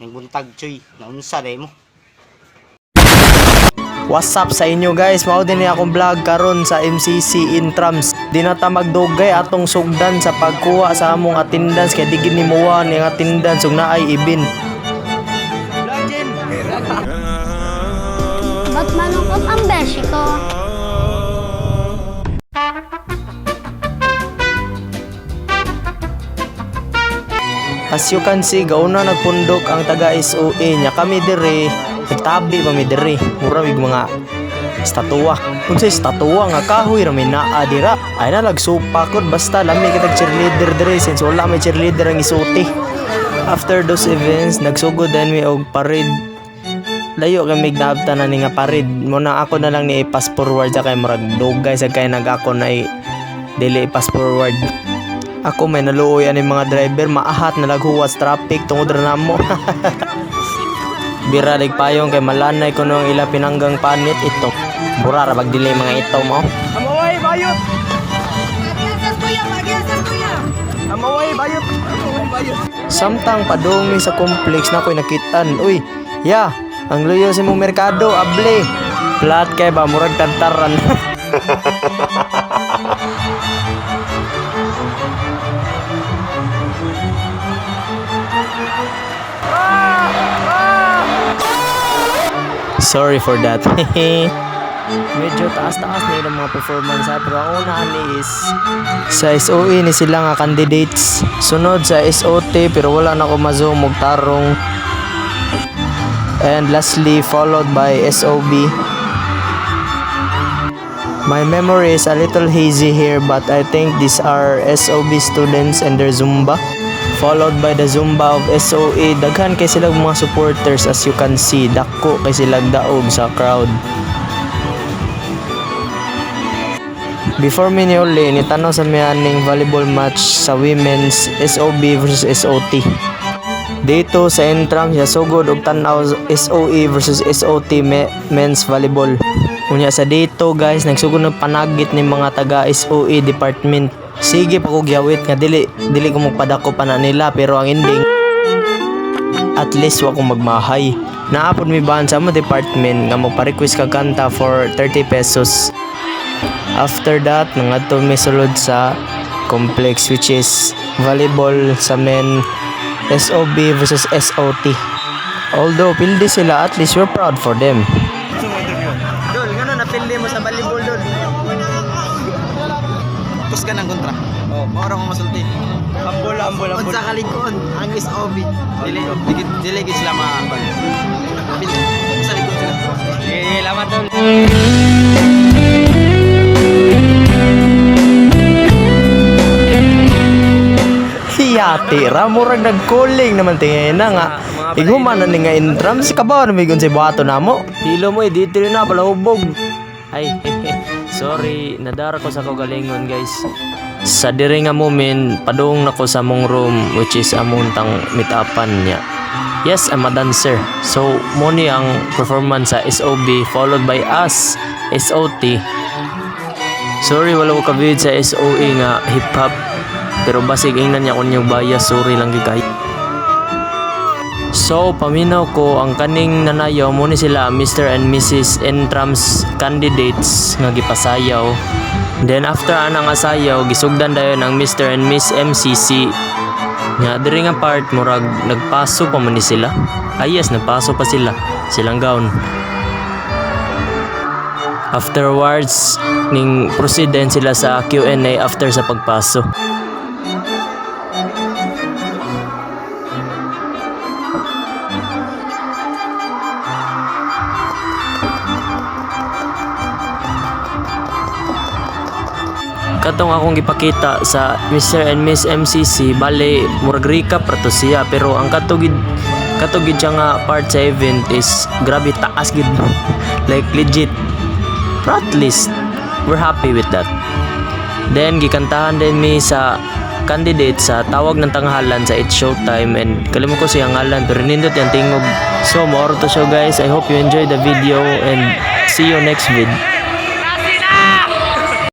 Ning buntag choy, naunsa day mo. What's up sa inyo guys? Mao din ni akong vlog karon sa MCC Intrams. Di na ta magdugay atong sugdan sa pagkuha sa among attendance kay digid ni muwa ni attendance ug naay ibin. Ba't malungkot ang beshi ko? As you can see, gauna nagpundok ang taga SOA nya kami dire. Nagtabi pa mi dire. Mura mig mga statua. Unsay statua nga kahoy ra may naa dira. Ay na nagsupakod basta lami kitag cheerleader dire since wala may cheerleader ang isuti. After those events, nagsugod din mi og parade. Layo kami naabtan na ni nga parade. Muna ako na lang ni i-pass forward sa kay murag dugay sa kay nag-ako na dili i-pass forward. Ako may naluoy ani mga driver maahat na naghuwas traffic tungod ra namo. Bira payong kay malanay ko nung ila pinanggang panit ito. Mura ra pagdili mga ito mo. Amaway bayot. Amaway bayot. Samtang padungi sa complex na ko'y nakitaan. Uy, ya, ang luyo si mong merkado, able. Plat kay ba, murag tantaran. Sorry for that. Medyo taas-taas na ilang mga performance ha. Pero ang una is sa SOE ni sila nga candidates. Sunod sa SOT pero wala na ko mazumog tarong. And lastly followed by SOB. My memory is a little hazy here but I think these are SOB students and their Zumba. Followed by the Zumba of SOE. Daghan kay silang mga supporters as you can see. Dako kay silang daog sa crowd. Before mi niuli, nitanaw sa miyaning volleyball match sa women's SOB versus SOT. Dito sa Intrams, sugod og tanaw SOE versus SOT men's volleyball. Unya sa dito guys, nagsugod ng panagit ni mga taga SOE department. Sige pa ko gyawit nga dili ko magpadako pa na nila pero ang ending at least wa ko magmahay. Naapod mi ban sa mo department nga magpa-request ka kanta for 30 pesos. After that, nangadto mi sulod sa complex which is volleyball sa men SOB versus SOT. Although pildi sila, at least we're proud for them. Dol, ngano napildi mo sa volleyball dol? Tapos ka ng kontra. Oh, maura mo masulti. Ambol. Unsa kalikon ang SOB. Dili gid sila maambal. Sa likod sila. Lamat dol. Hiyati ra murag nagkuling naman tingin na nga. Iguman na ni nga Intrams kabaw na migon sa buhato namo. Hilo mo dito na pala hubog. Ay, sorry, nadara ko sa kagalingon guys. Sa diri nga moment, padung nako sa mong room which is among tang meet-upan niya. Yes, I'm a dancer. So, mo ni ang performance sa SOB followed by us, SOT. Sorry, wala ko ka-vid sa SOE nga hip-hop. Pero basig ingnan niya kung yung bias, sorry lang gigay. So, paminaw ko ang kaning nanayaw mo ni sila Mr. and Mrs. Intrams candidates nga gipasayaw. Then after anang asayaw, gisugdan dayon ang Mr. and Miss MCC. Nga diri nga part murag nagpaso pa man ni sila. Ay yes, nagpaso pa sila. Silang gown. Afterwards, ning proceed din sila sa Q&A after sa pagpaso. Katong akong gipakita sa Mr. and Miss MCC, bale murag recap ra to siya pero ang katugid siya nga part sa event is grabe taas gid. Like legit. But at least we're happy with that. Then gikantahan din mi sa candidate sa tawag ng tanghalan sa It's Showtime and kalimut ko siyang ngalan pero nindot yung tingog. So more to show guys. I hope you enjoy the video and see you next vid.